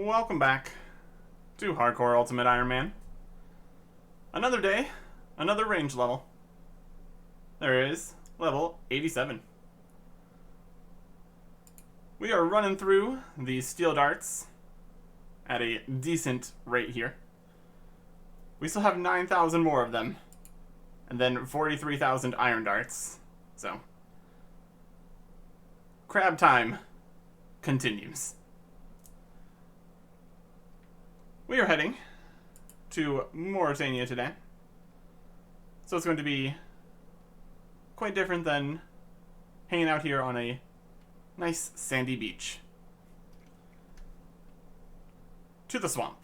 Welcome back to Hardcore Ultimate Iron Man. Another day, another range level. There is level 87. We are running through the steel darts at a decent rate here. We still have 9,000 more of them, and then 43,000 iron darts. So, crab time continues. We are heading to Mauritania today, so it's going to be quite different than hanging out here on a nice sandy beach. To the swamp.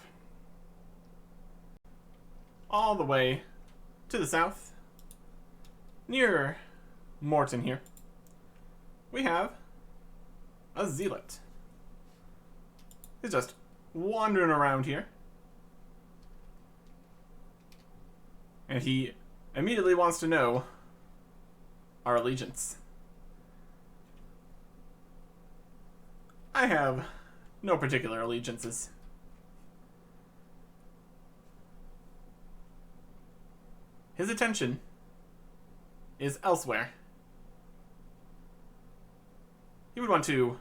All the way to the south, near Morton here, we have a zealot. He's just wandering around here. And he immediately wants to know our allegiance. I have no particular allegiances. His attention is elsewhere. He would want to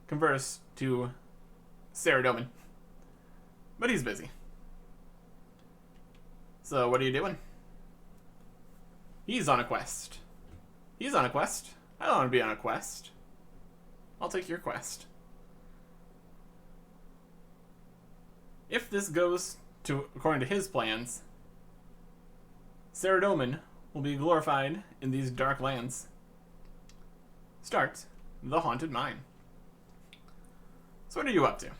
converse to Saradomin, but he's busy. So what are you doing? He's on a quest. He's on a quest. I don't want to be on a quest. I'll take your quest. If this goes to according to his plans, Saradomin will be glorified in these dark lands. Start the haunted mine. So what are you up to?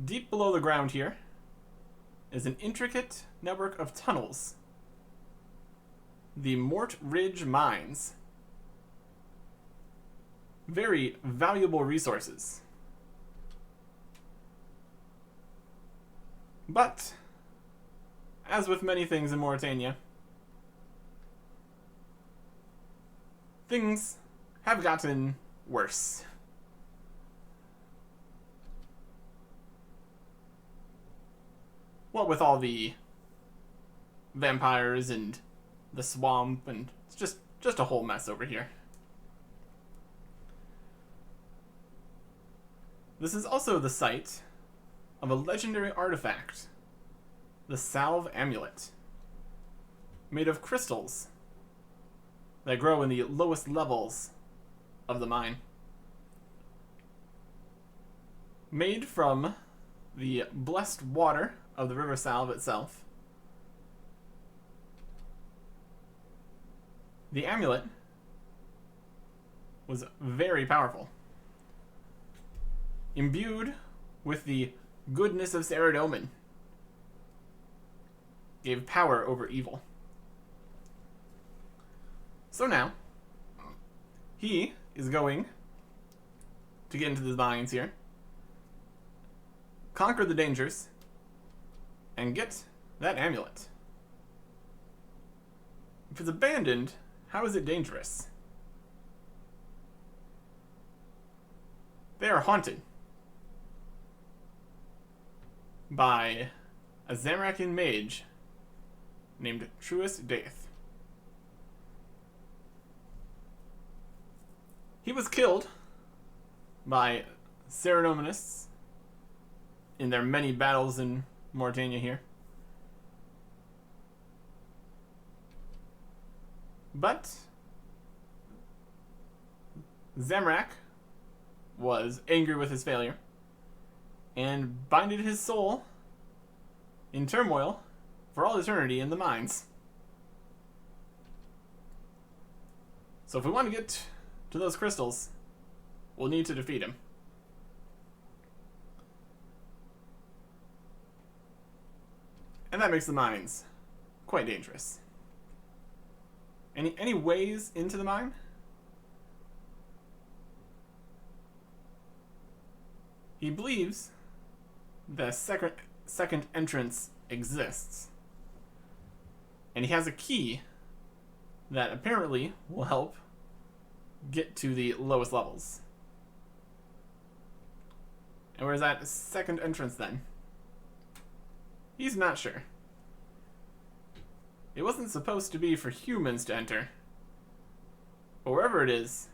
Deep below the ground here is an intricate network of tunnels. The Mort Ridge Mines. Very valuable resources. But, as with many things in Mauritania, things have gotten worse. What with all the vampires and the swamp, and it's just a whole mess over here. This is also the site of a legendary artifact, the Salve Amulet, made of crystals that grow in the lowest levels of the mine. Made from the blessed water of the River Salve itself, the amulet was very powerful. Imbued with the goodness of Saradomin, gave power over evil. So now, he is going to get into the mines here, conquer the dangers, and get that amulet. If it's abandoned, how is it dangerous? They are haunted by a Zamrakian mage named Truus Daith. He was killed by Saradominists in their many battles in Mauritania here. But Zamrak was angry with his failure and binded his soul in turmoil for all eternity in the mines. So if we want to get to those crystals, we'll need to defeat him. And that makes the mines quite dangerous. Any ways into the mine? He believes the second entrance exists. And he has a key that apparently will help get to the lowest levels. And where's that second entrance then? He's not sure. It wasn't supposed to be for humans to enter. But wherever it is,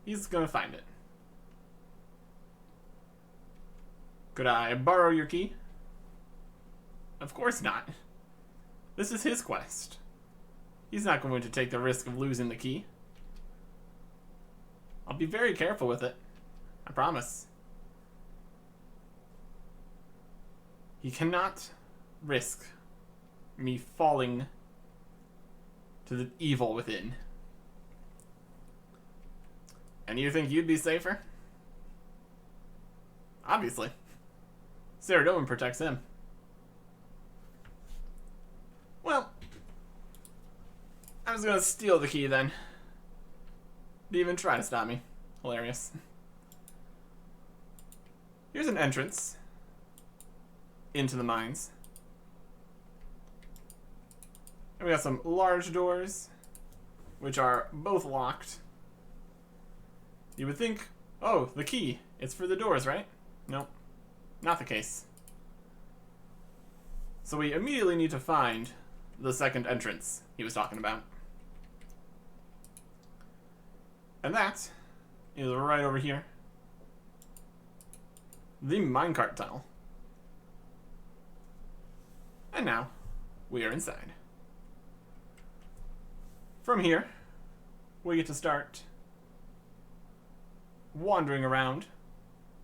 he's gonna find it. Could I borrow your key? Of course not. This is his quest. He's not going to take the risk of losing the key. I'll be very careful with it. I promise. He cannot risk me falling to the evil within. And you think you'd be safer? Obviously. Saradomin protects him. Well, I was gonna steal the key then. Didn't even try to stop me. Hilarious. Here's an entrance into the mines. And we got some large doors, which are both locked. You would think, oh, the key. It's for the doors, right? Nope. Not the case. So we immediately need to find the second entrance he was talking about. And that is right over here. The minecart tunnel. And now, we are inside. From here, we get to start wandering around,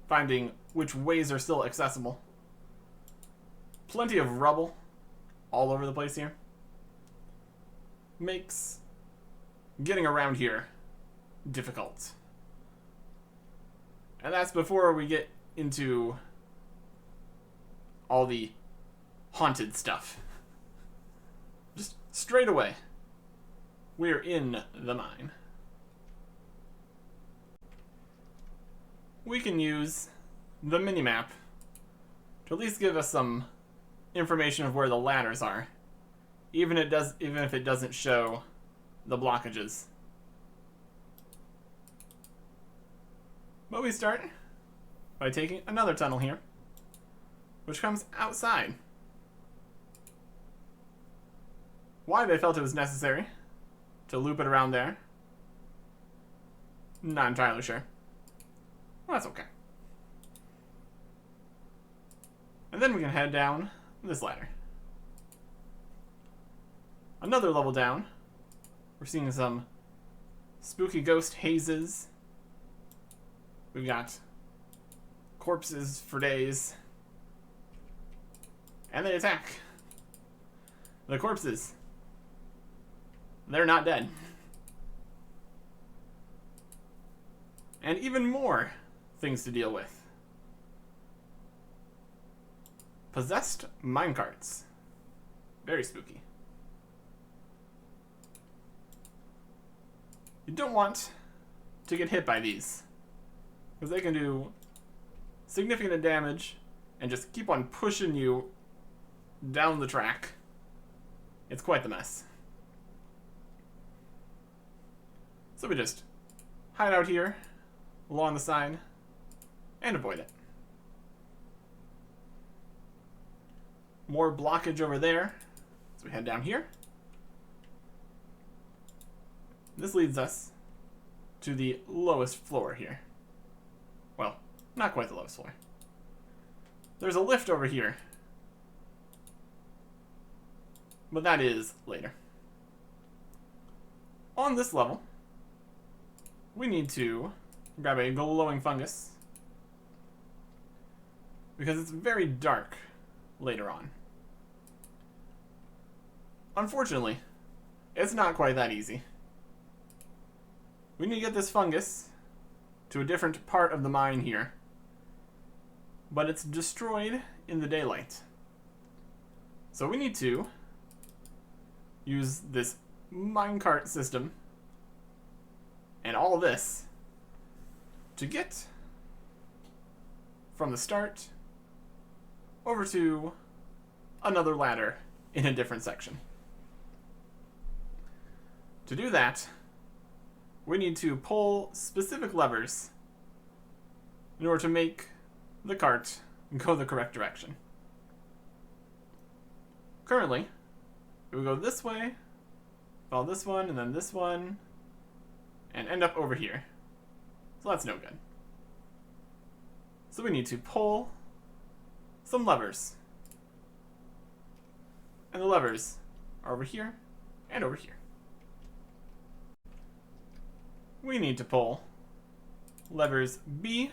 finding which ways are still accessible. Plenty of rubble all over the place here. Makes getting around here difficult. And that's before we get into all the haunted stuff. Just straight away, we're in the mine. We can use the minimap to at least give us some information of where the ladders are, even if it doesn't show the blockages. But we start by taking another tunnel here, which comes outside. Why they felt it was necessary to loop it around there, not entirely sure. Well, that's okay. And then we can head down this ladder. Another level down, we're seeing some spooky ghost hazes. We've got corpses for days. And they attack. The corpses. They're not dead. And even more things to deal with. Possessed minecarts. Very spooky. You don't want to get hit by these, because they can do significant damage and just keep on pushing you down the track. It's quite the mess. So we just hide out here along the side and avoid it. More blockage over there. So we head down here. This leads us to the lowest floor here. Well, not quite the lowest floor. There's a lift over here, but that is later. On this level, we need to grab a glowing fungus, because it's very dark later on. Unfortunately, it's not quite that easy. We need to get this fungus to a different part of the mine here, but it's destroyed in the daylight. So we need to use this minecart system and all this to get from the start over to another ladder in a different section. To do that, we need to pull specific levers in order to make the cart go the correct direction. Currently, it would go this way, follow this one, and then this one, and end up over here. So that's no good. So we need to pull some levers. And the levers are over here and over here. We need to pull levers B,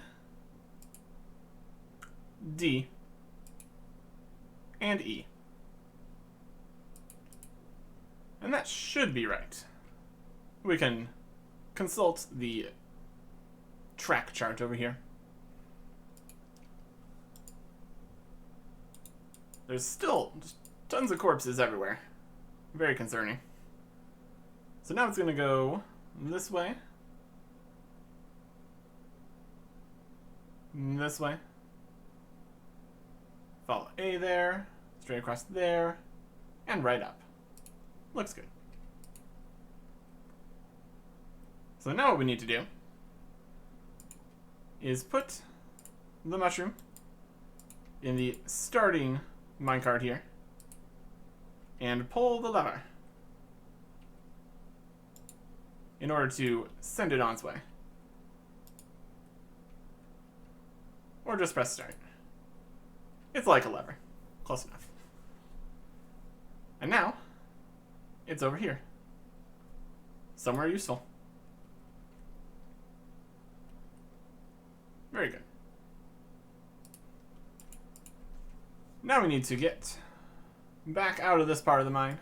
D, and E. And that should be right. We can consult the track chart over here. There's still just tons of corpses everywhere. Very concerning. So now it's going to go this way. This way. Follow A there, straight across there, and right up. Looks good. So now what we need to do is put the mushroom in the starting minecart here and pull the lever in order to send it on its way. Or just press start. It's like a lever. Close enough. And now, it's over here. Somewhere useful. Very good. Now we need to get back out of this part of the mine.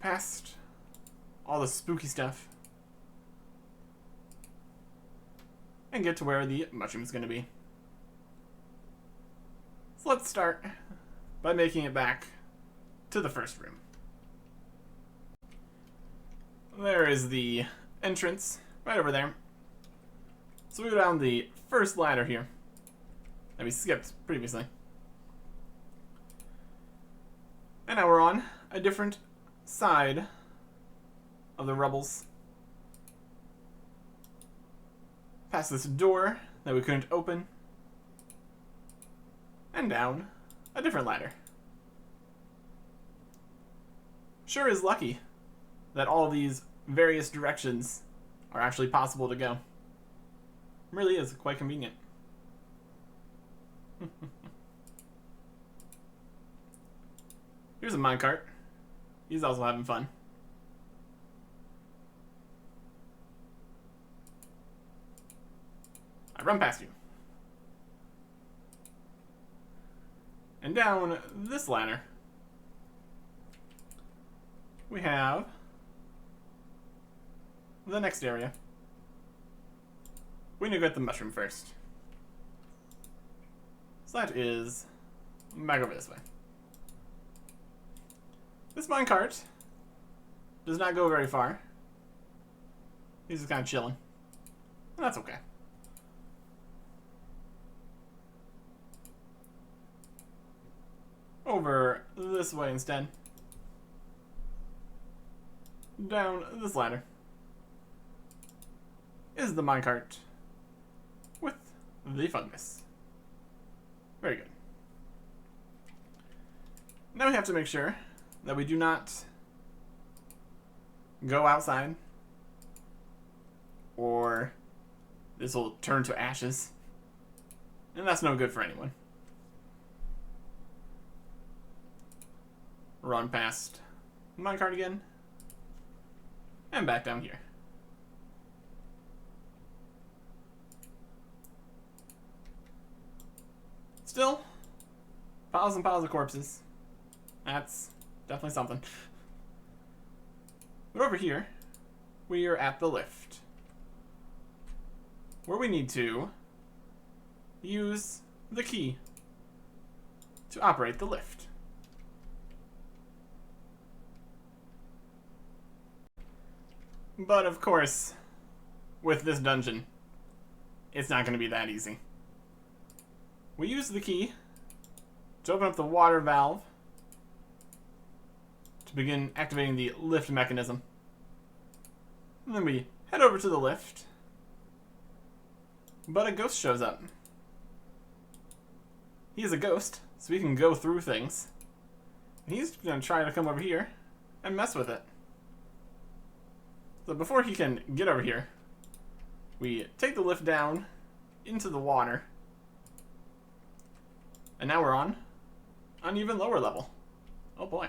Past all the spooky stuff. And get to where the mushroom is going to be. So let's start by making it back to the first room. There is the entrance right over there. So we go down the first ladder here that we skipped previously. And now we're on a different side of the rubbles. Past this door that we couldn't open. And down a different ladder. Sure is lucky that all these various directions are actually possible to go. Really is quite convenient. Here's a minecart. He's also having fun. I run past you. And down this ladder, we have the next area. We need to get the mushroom first. So that is back over this way. This minecart does not go very far. He's just kind of chilling. And that's okay. Over this way instead. Down this ladder is the minecart with the fungus. Very good. Now we have to make sure that we do not go outside, or this will turn to ashes, and that's no good for anyone. Run past minecart again, and back down here. Still, piles and piles of corpses. That's definitely something. But over here, we are at the lift, where we need to use the key to operate the lift. But of course, with this dungeon, it's not going to be that easy. We use the key to open up the water valve to begin activating the lift mechanism. And then we head over to the lift But a ghost shows up. He is a ghost, so he can go through things. And he's going to try to come over here and mess with it. So before he can get over here, we take the lift down into the water. And now we're on an even lower level. Oh boy.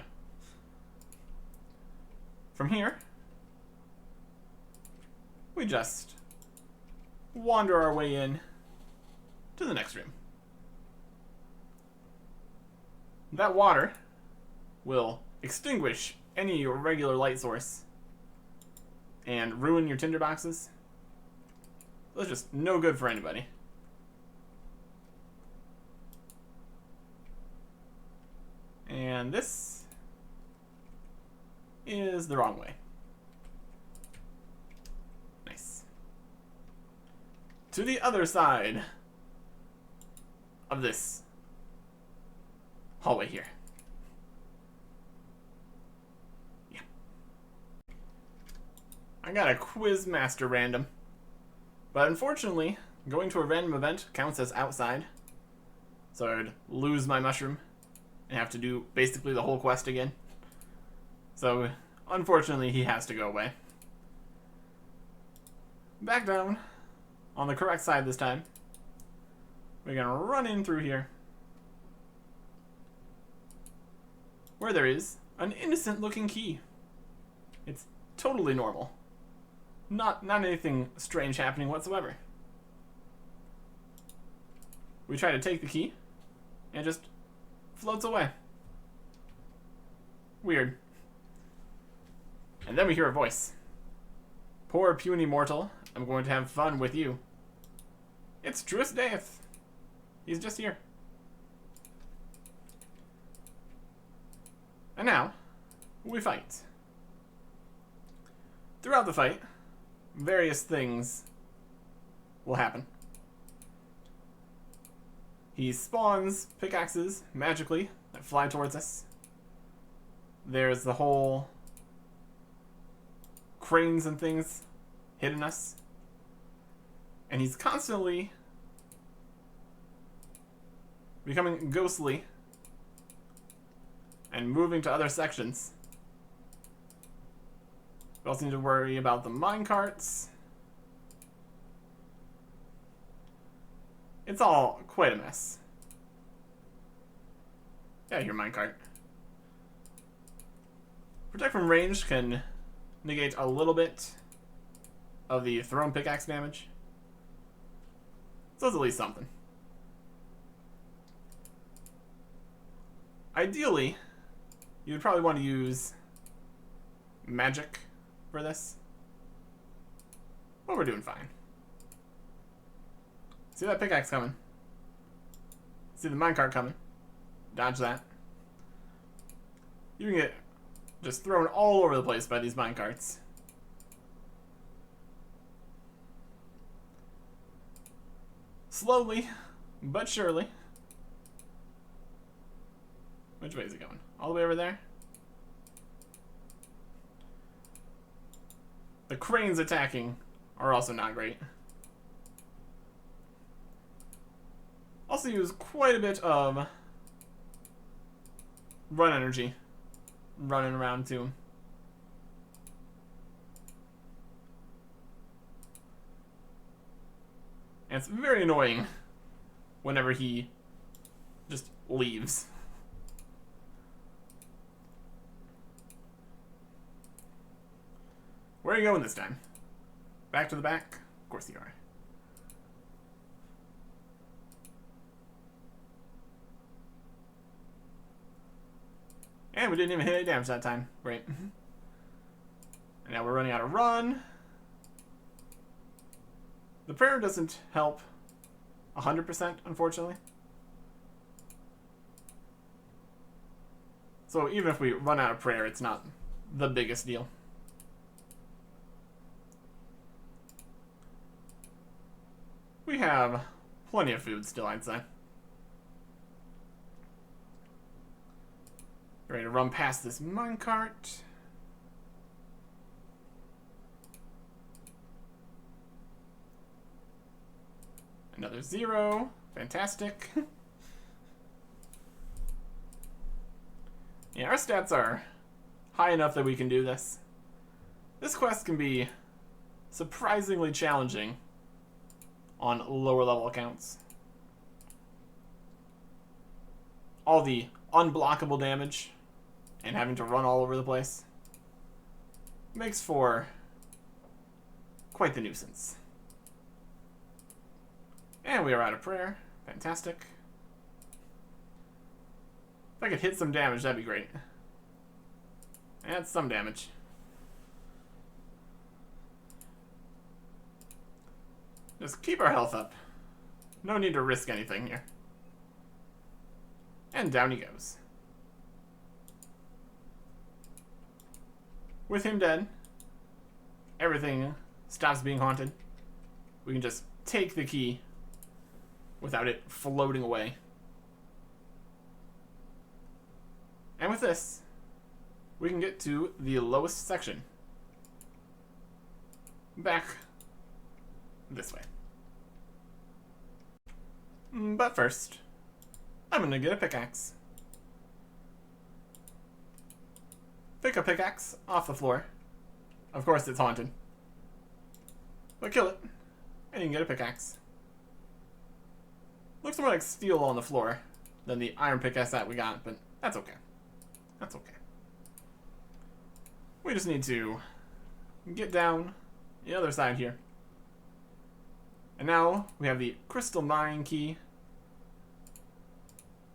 From here, we just wander our way in to the next room. That water will extinguish any regular light source and ruin your tinderboxes. That's just no good for anybody. And this is the wrong way. Nice. To the other side of this hallway here. Yeah. I got a quiz master random. But unfortunately, going to a random event counts as outside. So I would lose my mushroom and have to do basically the whole quest again. So unfortunately, he has to go away. Back down on the correct side this time. We're gonna run in through here, where there is an innocent looking key. It's totally normal. Not anything strange happening whatsoever. We try to take the key, and it just floats away. Weird. And then we hear a voice. Poor puny mortal, I'm going to have fun with you. It's Truest Death. He's just here. And now, we fight. Throughout the fight, various things will happen. He spawns pickaxes magically that fly towards us. There's the whole cranes and things hitting us. And he's constantly becoming ghostly and moving to other sections. We also need to worry about the minecarts. It's all quite a mess. Yeah, your minecart. Protect from range can negate a little bit of the thrown pickaxe damage. So it's at least something. Ideally, you would probably want to use magic for this. But we're doing fine. See that pickaxe coming. See the minecart coming. Dodge that. You can get just thrown all over the place by these minecarts. Slowly, but surely. Which way is it going? All the way over there? The cranes attacking are also not great. Also use quite a bit of run energy running around too. And it's very annoying whenever he just leaves. Where are you going this time? Back to the back? Of course you are. And we didn't even hit any damage that time. Great. And now we're running out of run. The prayer doesn't help 100%, unfortunately. So even if we run out of prayer, it's not the biggest deal. We have plenty of food still, I'd say. Ready to run past this minecart. Another 0. Fantastic. Yeah, our stats are high enough that we can do this. This quest can be surprisingly challenging on lower level accounts. All the unblockable damage and having to run all over the place makes for quite the nuisance. And we are out of prayer. Fantastic. If I could hit some damage, that'd be great. That's some damage. Just keep our health up. No need to risk anything here. And down he goes. With him dead, everything stops being haunted. We can just take the key without it floating away. And with this, we can get to the lowest section. Back this way. But first, I'm gonna get a pickaxe. Pick a pickaxe off the floor. Of course it's haunted. But kill it, and you can get a pickaxe. Looks more like steel on the floor than the iron pickaxe that we got, but that's okay. That's okay. We just need to get down the other side here. And now we have the crystal mine key.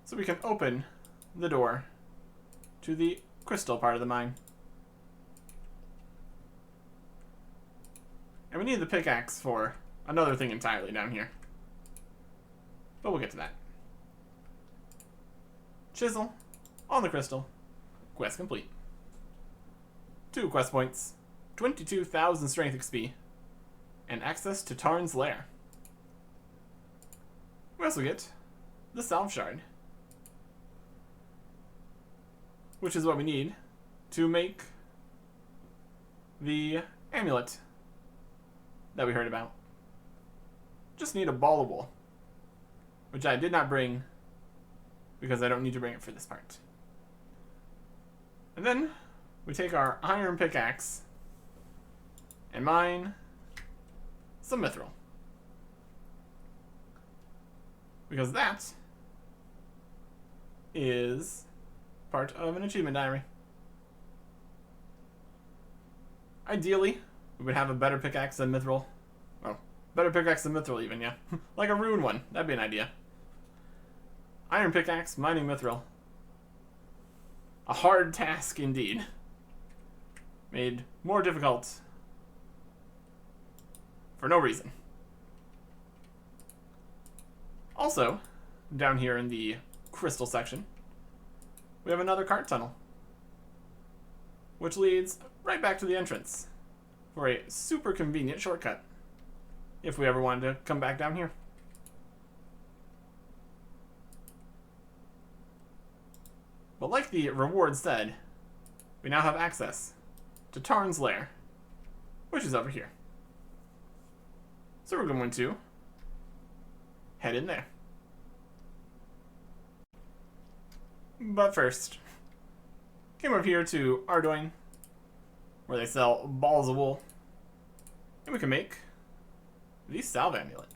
So we can open the door to the crystal part of the mine. And we need the pickaxe for another thing entirely down here. But we'll get to that. Chisel on the crystal. Quest complete. 2 quest points, 22,000 strength XP, and access to Tarn's lair. We also get the Salve Shard, which is what we need to make the amulet that we heard about. Just need a ball of wool, which I did not bring because I don't need to bring it for this part. And then we take our iron pickaxe and mine some mithril, because that is part of an achievement diary. Ideally, we would have a better pickaxe than mithril. Well, better pickaxe than mithril even, yeah. Like a rune one. That'd be an idea. Iron pickaxe, mining mithril. A hard task indeed. Made more difficult for no reason. Also, down here in the crystal section, we have another cart tunnel, which leads right back to the entrance for a super convenient shortcut if we ever wanted to come back down here. But like the reward said, we now have access to Tarn's lair, which is over here. So we're going to head in there. But first, came over here to Ardoin, where they sell balls of wool, and we can make the Salve Amulet.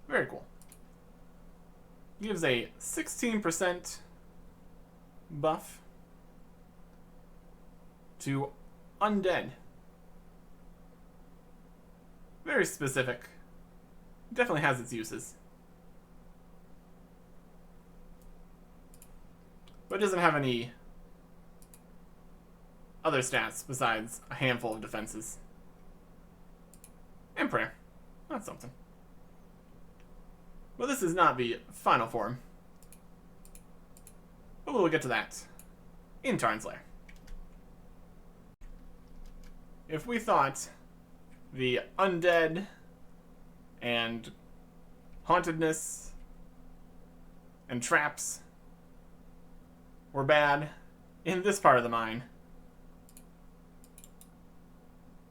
Very cool. Gives a 16% buff to undead. Very specific. Definitely has its uses. But it doesn't have any other stats besides a handful of defenses. And prayer. That's something. But this is not the final form. But we'll get to that in Tarn's lair. If we thought the undead and hauntedness and traps were bad in this part of the mine,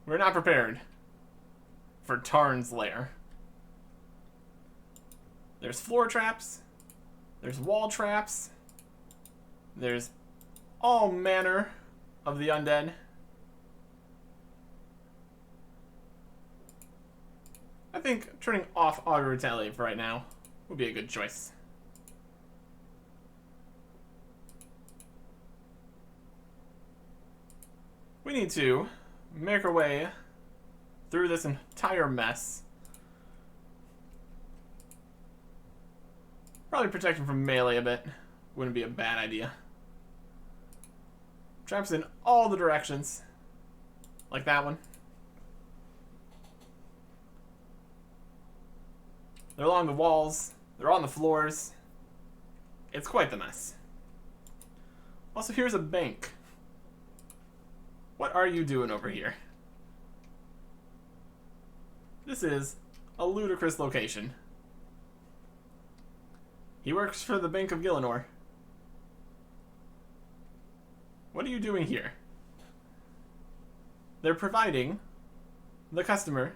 we're not prepared for Tarn's lair. There's floor traps. There's wall traps. There's all manner of the undead. I think turning off auto retaliate for right now would be a good choice. We need to make our way through this entire mess. Probably protect him from melee a bit. Wouldn't be a bad idea. Traps in all the directions. Like that one. They're along the walls. They're on the floors. It's quite the mess. Also, here's a bank. What are you doing over here? This is a ludicrous location. He works for the Bank of Gillinor. What are you doing here? They're providing the customer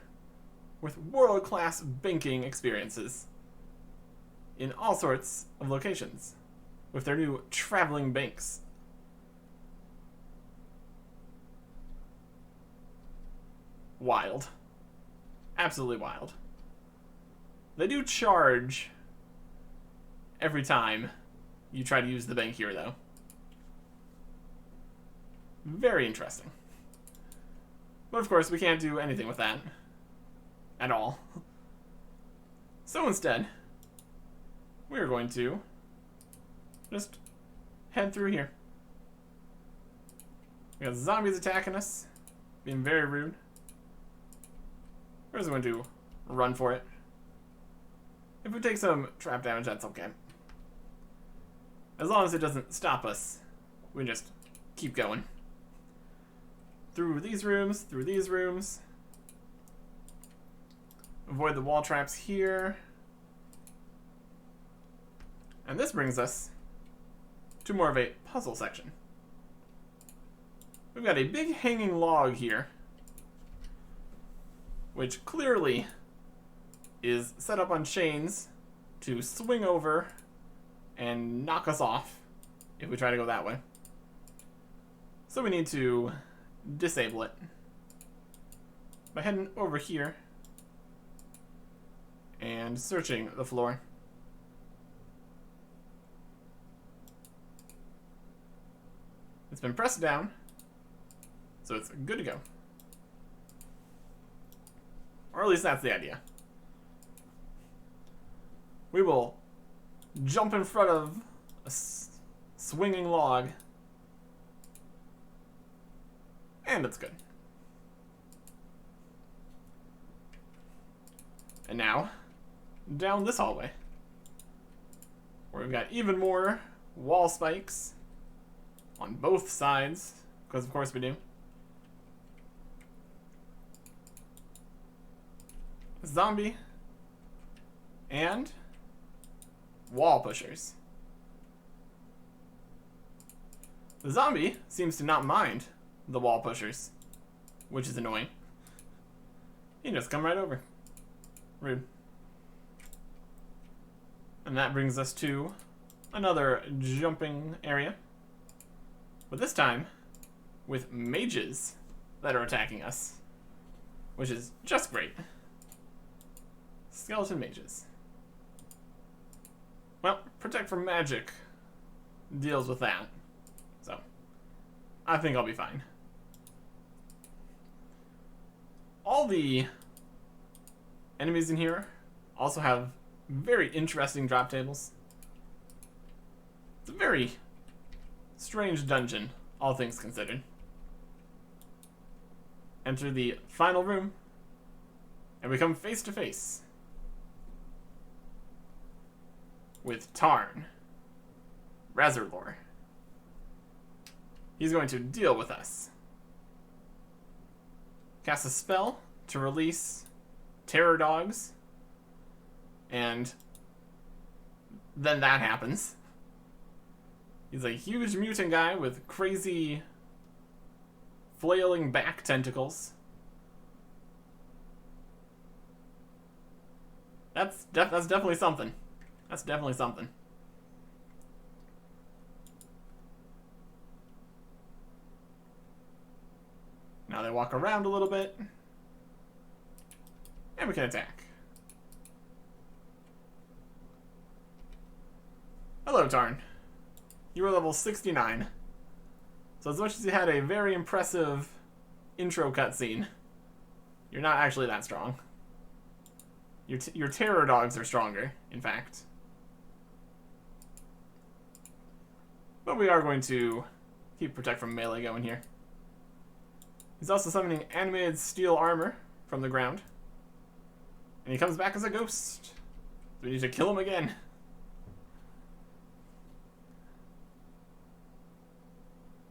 with world-class banking experiences in all sorts of locations with their new traveling banks. Wild. Absolutely wild. They do charge every time you try to use the bank here, though. Very interesting. But of course, we can't do anything with that. At all. So instead, we're going to just head through here. We got zombies attacking us, being very rude. We're just going to run for it. If we take some trap damage, that's okay. As long as it doesn't stop us, we just keep going. Through these rooms, through these rooms. Avoid the wall traps here. And this brings us to more of a puzzle section. We've got a big hanging log here, which clearly is set up on chains to swing over and knock us off if we try to go that way. So we need to disable it by heading over here and searching the floor. It's been pressed down, so it's good to go. Or at least that's the idea. We will jump in front of a swinging log, and it's good. And now, down this hallway, where we've got even more wall spikes on both sides, because of course we do. Zombie and wall pushers. The zombie seems to not mind the wall pushers, which is annoying. He just come right over. Rude. And that brings us to another jumping area. But this time with mages that are attacking us, which is just great. Skeleton mages. Well, Protect from Magic deals with that. So, I think I'll be fine. All the enemies in here also have very interesting drop tables. It's a very strange dungeon, all things considered. Enter the final room, and we come face to face with Tarn, Razorlore. He's going to deal with us. Cast a spell to release terror dogs, and then that happens. He's a huge mutant guy with crazy flailing back tentacles. That's definitely something. That's definitely something. Now they walk around a little bit. And we can attack. Hello, Tarn. You were level 69. So as much as you had a very impressive intro cutscene, you're not actually that strong. Your terror dogs are stronger, in fact. But we are going to keep Protect from Melee going here. He's also summoning animated steel armor from the ground. And he comes back as a ghost. So we need to kill him again.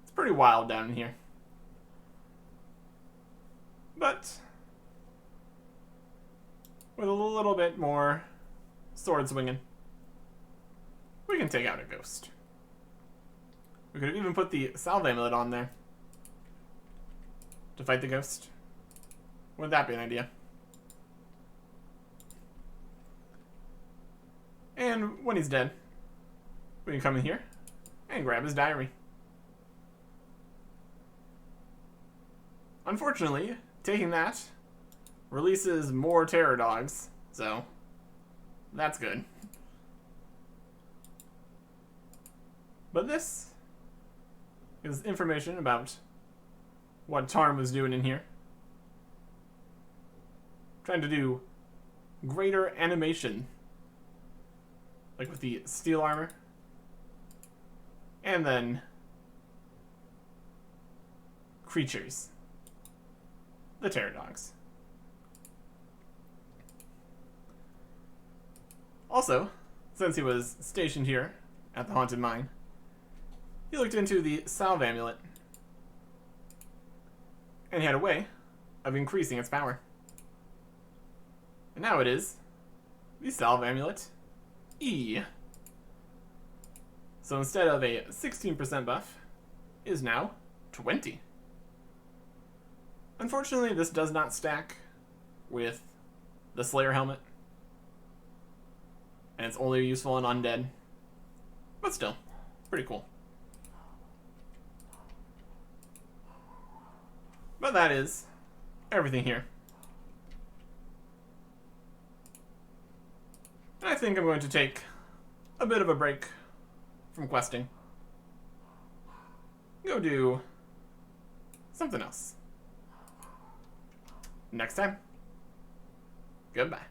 It's pretty wild down in here. But with a little bit more sword swinging, we can take out a ghost. We could have even put the Salve Amulet on there to fight the ghost. Wouldn't that be an idea? And when he's dead, we can come in here and grab his diary. Unfortunately, taking that releases more terror dogs, so that's good. But this is information about what Tarn was doing in here. Trying to do greater animation, like with the steel armor, and then creatures, the terror dogs. Also, since he was stationed here at the Haunted Mine, he looked into the Salve Amulet, and he had a way of increasing its power. And now it is the Salve Amulet E. So instead of a 16% buff, it is now 20. Unfortunately, this does not stack with the Slayer helmet, and it's only useful on undead. But still, pretty cool. But that is everything here. And I think I'm going to take a bit of a break from questing. Go do something else. Next time. Goodbye.